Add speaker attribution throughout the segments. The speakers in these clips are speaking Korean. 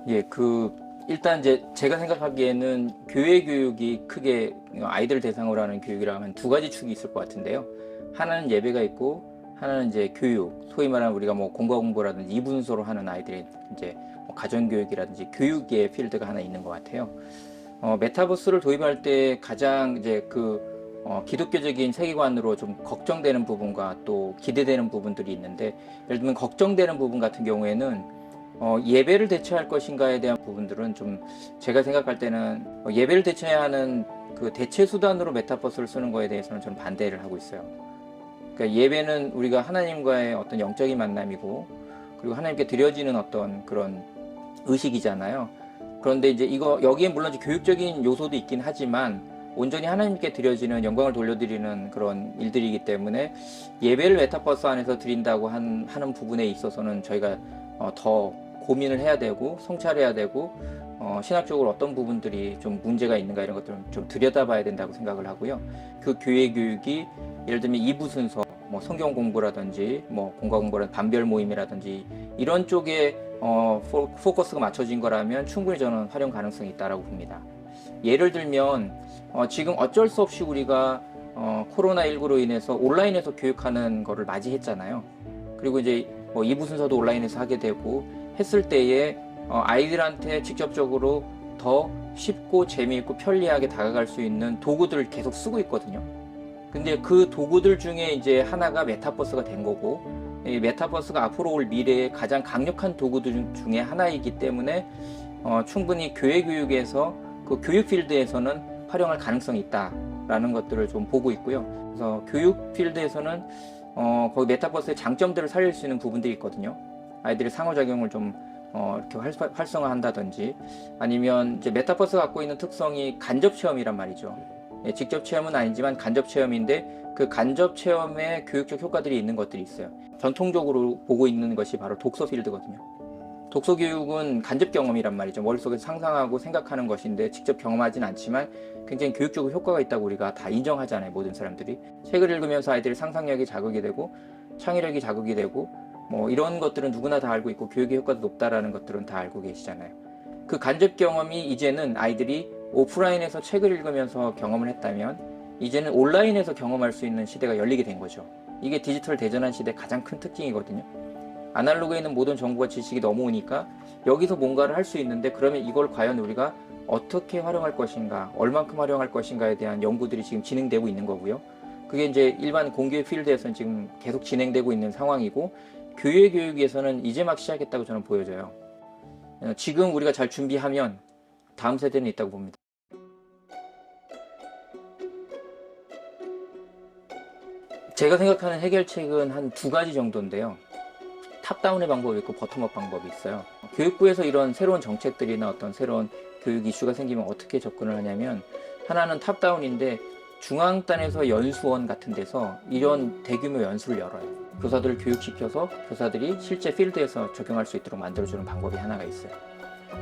Speaker 1: 예, 일단 이제 제가 생각하기에는 교회 교육이 크게 아이들 대상으로 하는 교육이라면 두 가지 축이 있을 것 같은데요. 하나는 예배가 있고, 하나는 이제 교육, 소위 말하는 우리가 뭐 공과 공부라든지 이분서로 하는 아이들의 이제 뭐 가정교육이라든지 교육의 필드가 하나 있는 것 같아요. 메타버스를 도입할 때 가장 이제 기독교적인 세계관으로 좀 걱정되는 부분과 또 기대되는 부분들이 있는데, 예를 들면 걱정되는 부분 같은 경우에는 예배를 대체할 것인가에 대한 부분들은 좀 제가 생각할 때는 예배를 대체해야 하는 그 대체 수단으로 메타버스를 쓰는 거에 대해서는 저는 반대를 하고 있어요. 그러니까 예배는 우리가 하나님과의 어떤 영적인 만남이고, 그리고 하나님께 드려지는 어떤 그런 의식이잖아요. 그런데 이제 여기에 물론 이제 교육적인 요소도 있긴 하지만 온전히 하나님께 드려지는 영광을 돌려드리는 그런 일들이기 때문에 예배를 메타버스 안에서 드린다고 하는 부분에 있어서는 저희가 더 고민을 해야 되고 성찰해야 되고 신학적으로 어떤 부분들이 좀 문제가 있는가 이런 것들을 좀 들여다봐야 된다고 생각을 하고요. 그 교회 교육이 예를 들면 이부 순서, 뭐 성경 공부라든지 뭐 공과 공부라든지 반별 모임이라든지 이런 쪽에 포커스가 맞춰진 거라면 충분히 저는 활용 가능성이 있다라고 봅니다. 예를 들면 지금 어쩔 수 없이 우리가 코로나19로 인해서 온라인에서 교육하는 거를 맞이했잖아요. 그리고 이제 뭐 2부 순서도 온라인에서 하게 되고 했을 때에 아이들한테 직접적으로 더 쉽고 재미있고 편리하게 다가갈 수 있는 도구들을 계속 쓰고 있거든요. 근데 그 도구들 중에 이제 하나가 메타버스가 된 거고, 이 메타버스가 앞으로 올 미래의 가장 강력한 도구들 중에 하나이기 때문에 충분히 교회 교육에서 그 교육 필드에서는 활용할 가능성이 있다라는 것들을 좀 보고 있고요. 그래서 교육 필드에서는 거기 메타버스의 장점들을 살릴 수 있는 부분들이 있거든요. 아이들이 상호작용을 좀 이렇게 활성화한다든지, 아니면 이제 메타버스가 갖고 있는 특성이 간접 체험이란 말이죠. 예, 직접 체험은 아니지만 간접 체험인데 그 간접 체험에 교육적 효과들이 있는 것들이 있어요. 전통적으로 보고 있는 것이 바로 독서 필드거든요. 독서 교육은 간접 경험이란 말이죠. 머릿속에서 상상하고 생각하는 것인데 직접 경험하진 않지만 굉장히 교육적으로 효과가 있다고 우리가 다 인정하잖아요. 모든 사람들이. 책을 읽으면서 아이들의 상상력이 자극이 되고 창의력이 자극이 되고 뭐 이런 것들은 누구나 다 알고 있고 교육의 효과도 높다라는 것들은 다 알고 계시잖아요. 그 간접 경험이 이제는 아이들이 오프라인에서 책을 읽으면서 경험을 했다면 이제는 온라인에서 경험할 수 있는 시대가 열리게 된 거죠. 이게 디지털 대전환 시대의 가장 큰 특징이거든요. 아날로그에 있는 모든 정보와 지식이 넘어오니까 여기서 뭔가를 할 수 있는데, 그러면 이걸 과연 우리가 어떻게 활용할 것인가, 얼만큼 활용할 것인가에 대한 연구들이 지금 진행되고 있는 거고요. 그게 이제 일반 공교육 필드에서는 지금 계속 진행되고 있는 상황이고, 교회 교육에서는 이제 막 시작했다고 저는 보여져요. 지금 우리가 잘 준비하면 다음 세대는 있다고 봅니다. 제가 생각하는 해결책은 한 두 가지 정도인데요. 탑다운의 방법이 있고 버텀업 방법이 있어요. 교육부에서 이런 새로운 정책들이나 어떤 새로운 교육 이슈가 생기면 어떻게 접근을 하냐면, 하나는 탑다운인데 중앙단에서 연수원 같은 데서 이런 대규모 연수를 열어요. 교사들을 교육시켜서 교사들이 실제 필드에서 적용할 수 있도록 만들어주는 방법이 하나가 있어요.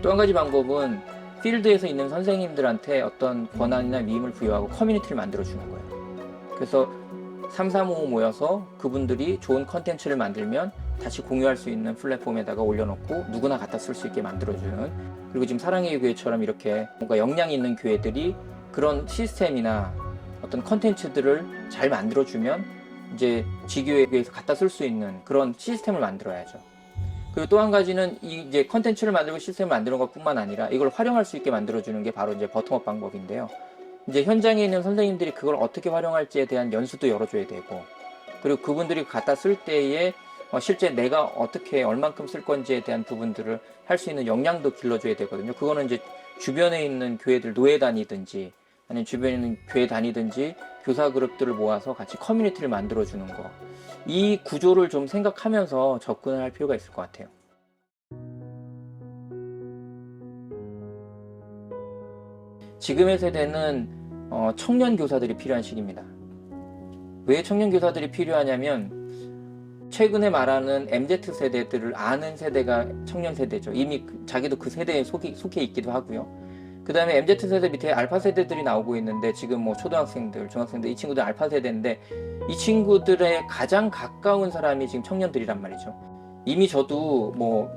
Speaker 1: 또 한 가지 방법은 필드에서 있는 선생님들한테 어떤 권한이나 위임을 부여하고 커뮤니티를 만들어주는 거예요. 그래서 335 모여서 그분들이 좋은 컨텐츠를 만들면 다시 공유할 수 있는 플랫폼에다가 올려놓고 누구나 갖다 쓸 수 있게 만들어주는, 그리고 지금 사랑의 교회처럼 이렇게 뭔가 역량 있는 교회들이 그런 시스템이나 어떤 컨텐츠들을 잘 만들어주면 이제 지교회에서 갖다 쓸 수 있는 그런 시스템을 만들어야죠. 그리고 또 한 가지는 이제 컨텐츠를 만들고 시스템을 만드는 것뿐만 아니라 이걸 활용할 수 있게 만들어주는 게 바로 이제 버텀업 방법인데요. 이제 현장에 있는 선생님들이 그걸 어떻게 활용할지에 대한 연수도 열어줘야 되고, 그리고 그분들이 갖다 쓸 때에 실제 내가 어떻게 얼만큼 쓸 건지에 대한 부분들을 할 수 있는 역량도 길러줘야 되거든요. 그거는 이제 주변에 있는 교회들 노예 다니든지 아니면 주변에 있는 교회 다니든지 교사 그룹들을 모아서 같이 커뮤니티를 만들어주는 거, 이 구조를 좀 생각하면서 접근을 할 필요가 있을 것 같아요. 지금의 세대는 청년 교사들이 필요한 시기입니다. 왜 청년 교사들이 필요하냐면 최근에 말하는 MZ 세대들을 아는 세대가 청년 세대죠. 이미 자기도 그 세대에 속해 있기도 하고요. 그 다음에 MZ 세대 밑에 알파 세대들이 나오고 있는데, 지금 뭐 초등학생들, 중학생들, 이 친구들 알파 세대인데 이 친구들의 가장 가까운 사람이 지금 청년들이란 말이죠. 이미 저도 뭐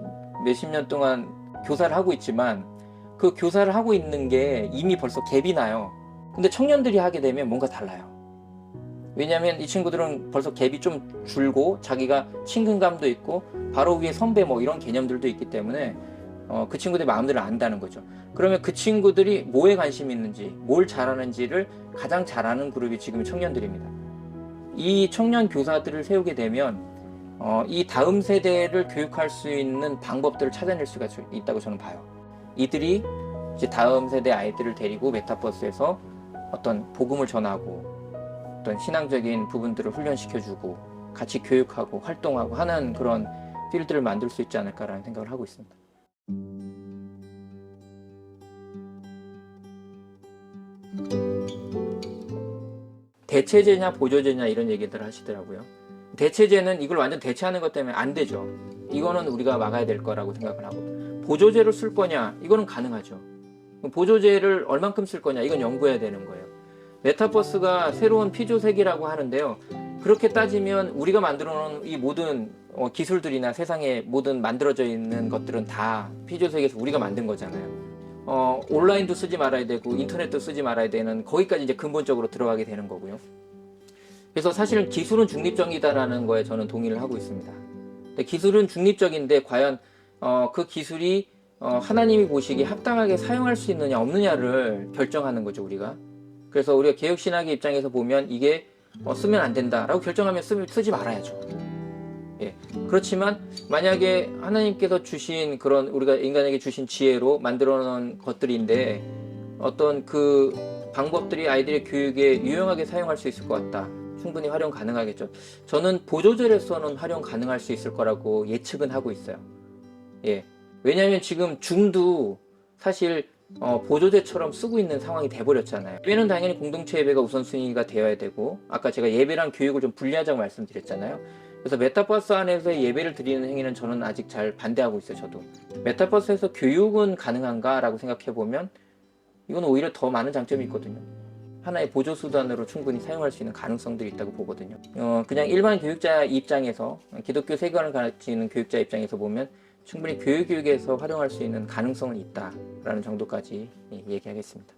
Speaker 1: 몇십 년 동안 교사를 하고 있지만 그 교사를 하고 있는 게 이미 벌써 갭이 나요. 근데 청년들이 하게 되면 뭔가 달라요. 왜냐하면 이 친구들은 벌써 갭이 좀 줄고 자기가 친근감도 있고 바로 위에 선배 뭐 이런 개념들도 있기 때문에 그 친구들의 마음들을 안다는 거죠. 그러면 그 친구들이 뭐에 관심이 있는지 뭘 잘하는지를 가장 잘하는 그룹이 지금 청년들입니다. 이 청년 교사들을 세우게 되면 이 다음 세대를 교육할 수 있는 방법들을 찾아낼 수가 있다고 저는 봐요. 이들이 이제 다음 세대 아이들을 데리고 메타버스에서 어떤 복음을 전하고 어떤 신앙적인 부분들을 훈련시켜주고 같이 교육하고 활동하고 하는 그런 필드를 만들 수 있지 않을까라는 생각을 하고 있습니다. 대체제냐 보조제냐 이런 얘기들 하시더라고요. 대체제는 이걸 완전 대체하는 것 때문에 안 되죠. 이거는 우리가 막아야 될 거라고 생각을 하고, 보조제로 쓸 거냐 이거는 가능하죠. 보조제를 얼만큼 쓸 거냐 이건 연구해야 되는 거예요. 메타버스가 새로운 피조세계라고 하는데요. 그렇게 따지면 우리가 만들어 놓은 이 모든 기술들이나 세상에 모든 만들어져 있는 것들은 다 피조세계에서 우리가 만든 거잖아요. 온라인도 쓰지 말아야 되고 인터넷도 쓰지 말아야 되는, 거기까지 이제 근본적으로 들어가게 되는 거고요. 그래서 사실은 기술은 중립적이다라는 거에 저는 동의를 하고 있습니다. 근데 기술은 중립적인데 과연 그 기술이 하나님이 보시기에 합당하게 사용할 수 있느냐 없느냐를 결정하는 거죠, 우리가. 그래서 우리가 개혁신학의 입장에서 보면 이게 쓰면 안 된다라고 결정하면 쓰지 말아야죠. 예. 그렇지만 만약에 하나님께서 주신 그런, 우리가 인간에게 주신 지혜로 만들어 놓은 것들인데 어떤 그 방법들이 아이들의 교육에 유용하게 사용할 수 있을 것 같다, 충분히 활용 가능하겠죠. 저는 보조제로서는 활용 가능할 수 있을 거라고 예측은 하고 있어요. 예. 왜냐하면 지금 줌도 사실 보조제처럼 쓰고 있는 상황이 돼버렸잖아요. 예배는 당연히 공동체 예배가 우선순위가 되어야 되고, 아까 제가 예배랑 교육을 좀 분리하자고 말씀드렸잖아요. 그래서 메타버스 안에서 예배를 드리는 행위는 저는 아직 잘 반대하고 있어요. 저도 메타버스에서 교육은 가능한가 라고 생각해보면 이건 오히려 더 많은 장점이 있거든요. 하나의 보조수단으로 충분히 사용할 수 있는 가능성들이 있다고 보거든요. 그냥 일반 교육자 입장에서, 기독교 세계관을 가르치는 교육자 입장에서 보면 충분히 교육에서 활용할 수 있는 가능성은 있다라는 정도까지 얘기하겠습니다.